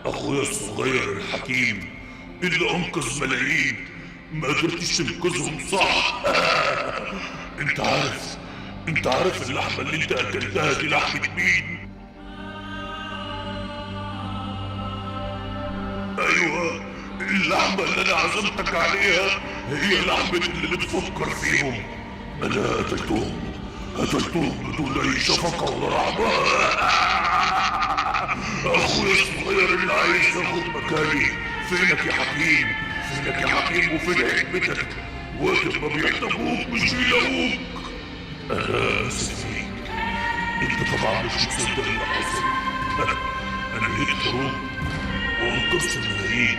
اخويا الصغير الحكيم اللي انقذ ملايين، ما قدرتش تنقذهم صح. انت عارف اللحمة اللي انت اكلتها دي لحمة مين؟ ايوه، اللحمة اللي انا عزمتك عليها هي لحمة اللي بتفكر فيهم. انا قتلتهم بدون اي شفقة ولا رحمة. اخويا الصغير اللي عايز ياخد مكاني، فينك يا حكيم؟ فينك يا حكيم وفين حكمتك؟ وقت ما بيحتاجوك مش بيلاقوك. انا اسف ليك، انت طبعا مش مصدق اللي حصل. انا لقيت حروب وانقذت الملايين،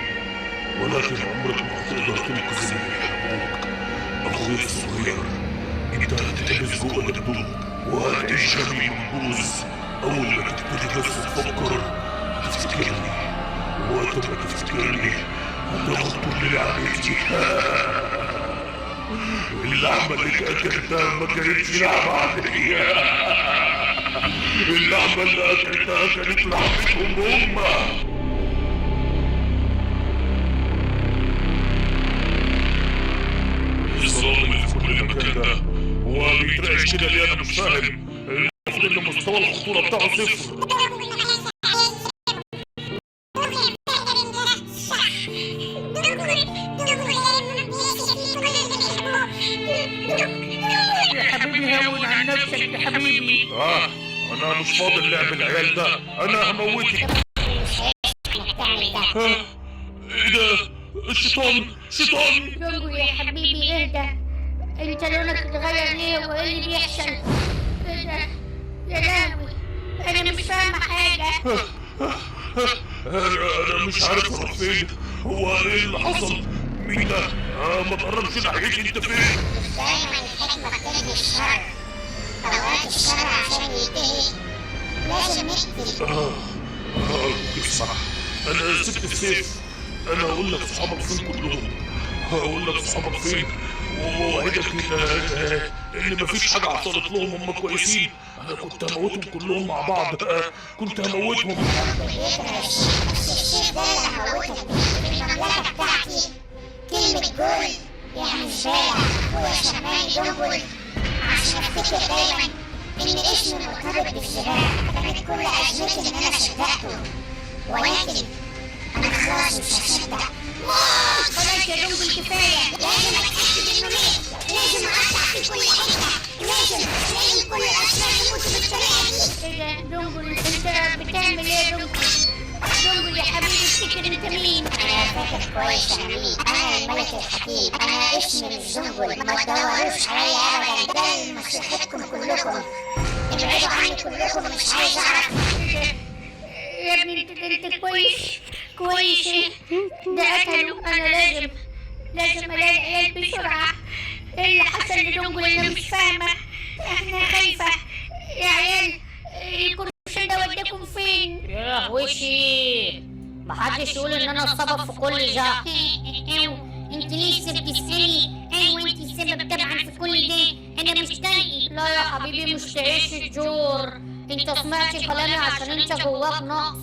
ولكن عمرك ما هتقدر تنقذ اللي بيحبوك. اخويا الصغير، انت هتتحبس جوه دبدوب وهتعيش غني منبوذ. اول ما تبتدي بس تفكر هتفتكرني، ووقت ما تفتكرني هتاخد كل لعبتي. اللحمة اللي اكلتها ما كانتش لحمة عادية. اللحمة اللي اكلتها كانت لحمتهم هم. الظلام اللي في كل مكان ده هو بيترعش كده ليه؟ انا مش فاهم. المفروض ان مستوى الخطورة بتاعه صفر. يا حبيبي هون عن نفسك يا حبيبي. انا مش فاضي لعب العيال ده، انا هموتك. ايه ده؟ الشيطان. دونجو يا حبيبي اهدى، انت لونك اتغير ليه وايه اللي بيحصل؟ ايه ده؟ يا لهوي انا مش فاهمة حاجة. انا مش عارف اروح فين. هو ايه اللي حصل؟ مين ده؟ ما تقربش ناحيتي، انت فين؟ دايما الحكمة بتنهي الشر. اوقات الشر عشان ينتهي لازم نقتل. اسمع، انا سبت السيف. انا هقول لك صحابك فين كلهم، ووعدك ان مفيش حاجه حصلت لهم. هم كويسين. انا كنت هموتهم كلهم مع بعض. كنت هموتهم. بس السيف ده اللي هموتك بيه المملكة بتاعتي. كلمة جول يعني زبالة. اخويا سماني دونجل عشان افتكر دايما ان اسمي مرتبط بالزبالة. كانت كل ازمتي ان انا صدقته، ولكن انا خلاص مش هصدق. خلاص يا دونجل كفاية. لازم اتاكد انه مات، لازم اقطع في كل حته، لازم كل الاشرار يموتوا بالطريقه دي. ايه ده دونجل انت بتعمل ايه يا دونجل؟ دونجل يا حبيبي افتكر انت مين؟ انا فاكر كويس انا مين. انا الملك الحكيم. انا اسمي مش زنجل، ما تدوروش عليا ابدا. ده لمصلحتكم كلكم. ابعدوا عني كلكم، مش عايز اعرف. يا ابني انت كويس ايه؟ ده قتلوا. انا لازم الاقي العيال بسرعة. ايه اللي حصل لدونجل؟ انا مش فاهمة، احنا خايفة يا عيال. الكرسي ده وداكم فين؟ يا وشي، محدش يقول ان انا السبب في كل ده. انت لسه بتسألي؟ ايوه انت السبب طبعا في كل ده. انا مش طايقك. لا يا حبيبي مش تعيش الجور. انت سمعت كلامي عشان انت جواك نقص.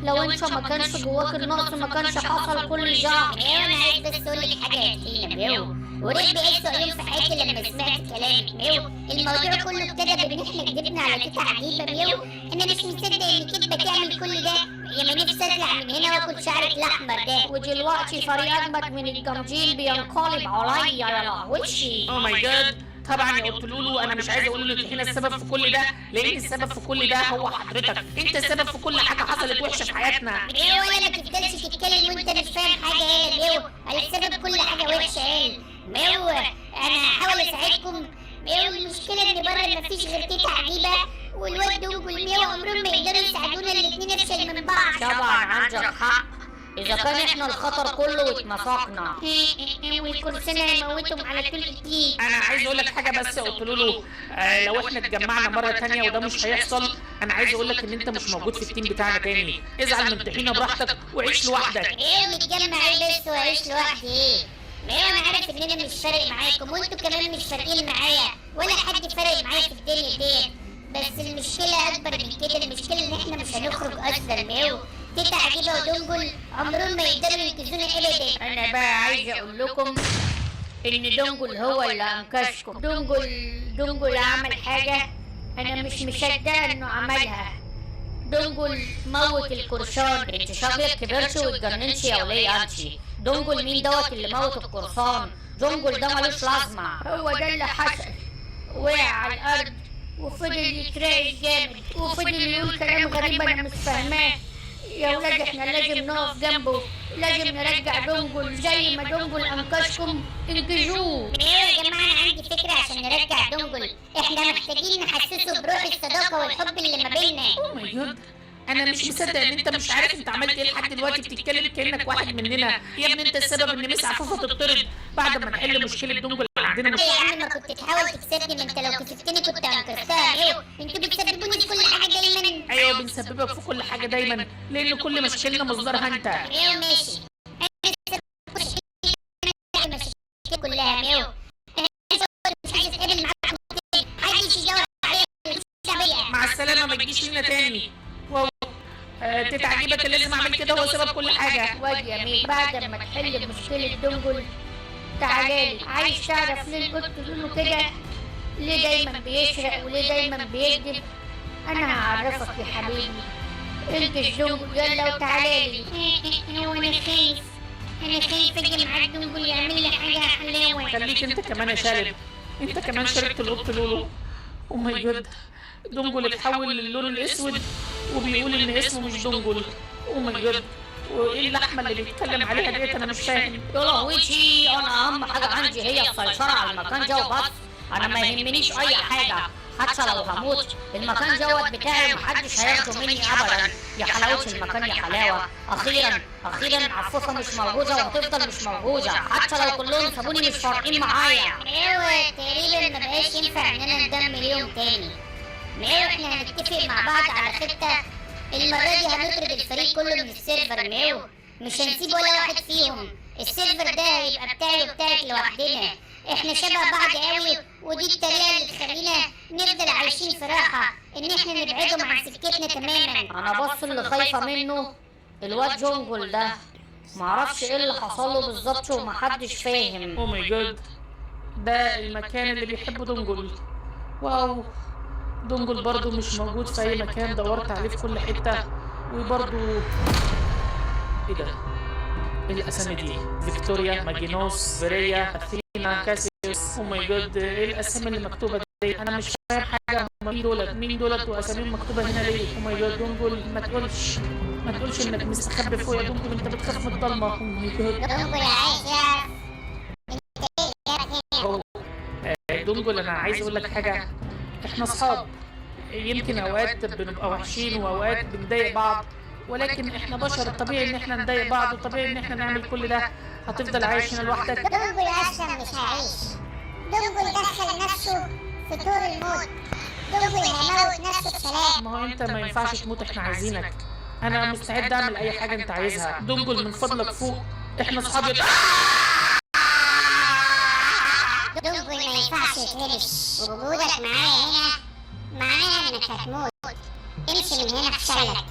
لو انت ما كانش جواك النقص ما كانش حصل كل ده. انا عايز بس اقول لك حاجه يا ميو. ورد بقيت يوم في حياتي لما سمعت كلامك ميو. الموضوع كله ابتدى بان احنا كدبنا على تيتا عجيبه ميو. انا مش مصدق ان كدبه تعمل كل ده. يا ما نفسي اطلع من هنا واكل شعرك الاحمر ده. ودلوقتي فريق اجمد من الجمجيل بينقلب عليا يا لهوشي. او ماي جاد. طبعا يا قلت له انا مش عايز اقول له انت هنا السبب في كل ده، لان السبب في كل ده هو حضرتك. انت السبب في كل حاجه حصلت وحشه في حياتنا. ميو انا ما تفضلش تتكلم وانت مش فاهم حاجه يا ميو. على السبب كل حاجه وحشه يا ميو. انا هحاول اساعدكم ميو. المشكله ان بره مفيش غير تيتا عجيبه والواد دونجل ميو. عمرهم ما يقدروا يساعدونا الاتنين افشل من بعض. طبعا عندك حق. اذا كان احنا الخطر كله واتمسكنا والكرسي هيموتهم على طول اكيد. انا عايز اقول لك حاجه بس قلت له لو احنا اتجمعنا مره تانية وده مش هيحصل، انا عايز اقول لك ان انت مش موجود في التيم بتاعنا تاني. ازعل من طحينه براحتك وعيش لوحدك. ايه نتجمع ايه بس واعيش لوحدي ايه؟ ميو انا عارف ان انا مش فارق معاكم وانتوا كمان مش فارقين معايا، ولا حد فارق معايا في الدنيا ديت. بس المشكلة أكبر من كده، المشكلة إن إحنا مش هنخرج أصلا ماو. تيتا عجيبة ودنجل عمرهم ما يقدروا ينقذونا أبدا. انا بقى عايز اقول لكم ان دونجل هو اللي انقذكم. دونجل عمل حاجة انا مش مصدقة انه عملها. دونجل موت القرصان. انت شكلك كبرتي واتجننتي يا ولية انتي. دونجل مين دوت اللي موت القرصان؟ دونجل ده ملوش لازمة. هو ده اللي حصل. وقع على الارض وفضل يترعش جامد وفضل يقول كلام غريب انا مش فاهماه. يا ولاد احنا لازم نقف جنبه، لازم نرجع دونجل زي ما دونجل انقذكم. انقذوه. يا جماعة أنا عندي فكرة عشان نرجع دونجل. إحنا محتاجين نحسسه بروح الصداقة والحب اللي ما بيننا. اوه ماي جاد، انا مش مصدق ان انت مش عارف انت عملت ايه لحد دلوقتي. بتتكلم كانك واحد مننا. يا ابني انت السبب ان مس عفوفه تطرد بعد ما نحل مشكله دونجل اللي عندنا. يا عم ما كنت تحاول تكسبني، ما انت لو كسبتني كنت انكرتها. ايوه انتوا بتسببوني في كل حاجه دايما. ايوه بنسببك في كل حاجه دايما لان كل مشاكلنا مصدرها انت. ايوه ماشي، انا المشاكل كلها ميو. انا مش عايز اتقابل معاكم تاني، محدش يدور عليا. مع السلامه، ما تجيش لنا تاني. واو، تيتا عجيبه كان لازم اعمل كده، هو سبب كل حاجه. واد يا ميك، بعد ما تحل مشكلة دونجل تعالالي. عايز تعرف ليه القط لولو كده؟ ليه دايما بيسرق وليه دايما بيكذب؟ انا هعرفك يا حبيبي. انقذ دونجل يلا وتعالالي. هو انا خايف اجي معاك دونجل يعمل لي حاجه حلاوه. خليك انت كمان يا شارب، انت كمان شاركت القط لولو. او ماي جاد، دونجل اتحول للون الاسود وبيقول ان اسمه مش دونجل. او ماي جاد، وايه اللحمه اللي بيتكلم عليها ديت؟ انا مش فاهم. يا لهوتي، انا اهم حاجة عندي هي السيطرة على المكان ده وبس. انا ما يهمنيش اي حاجة حتى لو هموت. المكان دوت بتاعي ومحدش هياخده مني ابدا. يا حلاوة المكان يا حلاوة. اخيرا عفوفة مش موجودة وهتفضل مش موجودة حتى لو كلهم سابوني مش فارقين معايا. ايوه تقريبا ما بقاش ينفع اننا ندم ليهم تاني. مايو احنا هنتفق مع بعض على خطة. المرة دي هنطرد الفريق كله من السيرفر مايو، مش هنسيب ولا واحد فيهم. السيرفر ده هيبقى بتاعي وبتاعك لوحدنا. احنا شبه بعض قوي، ودي الطريقة اللي تخلينا نفضل عايشين في راحة، ان احنا نبعدهم عن سكتنا تماما. انا بص اللي خايفة منه الواد جونجل ده. معرفش ايه اللي حصله بالظبط ومحدش فاهم. او ماي جاد، ده المكان اللي بيحبه دونجل. واو، دونجل برضو مش موجود في اي مكان، دورت عليه في كل حته وبرضو. ايه ده؟ ايه الاسامي دي؟ فيكتوريا، ماجينوس، فيريا، اثينا، كاسيوس. او ماي جاد، ايه الاسامي اللي مكتوبه دي؟ انا مش فاهم حاجه. هم مين دولت واساميهم مكتوبه هنا ليه؟ او ماي جاد دونجل، ما تقولش انك مستخبي فوق يا دونجل، انت بتخاف من الضلمه. او ماي جاد دونجل عايش يا دونجل، انا عايز اقول لك حاجه. احنا اصحاب، يمكن اوقات بنبقى وحشين واوقات بنضايق بعض، ولكن احنا بشر، طبيعي ان احنا نضايق بعض وطبيعي ان احنا نعمل كل ده. هتفضل عايش هنا لوحدك؟ دونجل اصلا مش هيعيش. دونجل دخل نفسه في طور الموت. دونجل هيموت نفسه بسلام. ما هو انت ما ينفعش تموت، احنا عايزينك. انا مستعد اعمل اي حاجه انت عايزها. دونجل من فضلك فوق، احنا اصحاب. دونجل ما ينفعش يتهرش. وجودك معايا هنا معناها انك هتموت. امشي من هنا احسنلك.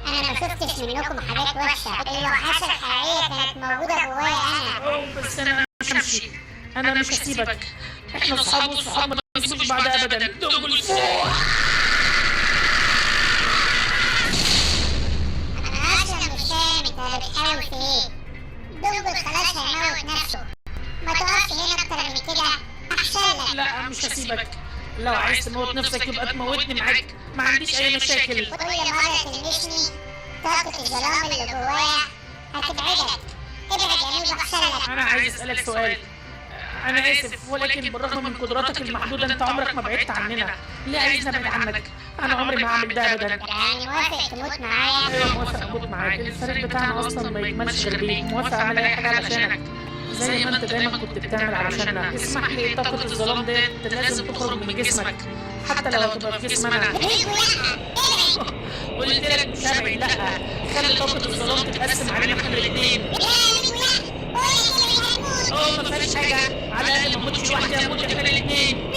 انا ما شفتش منكم حاجات وحشه. الوحشه الحقيقيه كانت موجوده جوايا انا. بس انا مش همشي، انا مش هسيبك. احنا اصحاب والصحاب ما بيسيبوش بعض ابدا. دونجل فوق. انا اصلا مش فاهم انت بتحاول في ايه. دونجل خلاص هيموت نفسه. ما تقفش هنا اكتر من كده احسنلك. لا مش هسيبك. لو عايز تموت نفسك يبقى تموتني معاك، ما عنديش اي مشاكل. كل مرة تلمسني طاقة الظلام اللي جوايا هتبعدك. ابعد يا نوب احسنلك. انا عايز اسالك سؤال. انا اسف، ولكن بالرغم من قدراتك المحدوده انت عمرك ما بعدت عننا. ليه عايزني ابعد عنك؟ انا عمري ما هعمل ده ابدا. يعني موافق تموت معايا؟ ايوه موافق اموت معاك. الفريق بتاعنا اصلا ما يكملش غير بيك. موافق اعمل اي حاجه علشانك زي ما انت دايما كنت بتعمل علشاننا. اسمح لي، طاقه الظلام ديت لازم تخرج من جسمك حتى لو هتبقى في جسم انا. قلت لك مش هبعد. لا، خلي طاقه الظلام تتقسم علينا احنا الاثنين. اوه ما فيهاش حاجه، على الاقل ما اموتش لوحدي، اموت احنا الاثنين.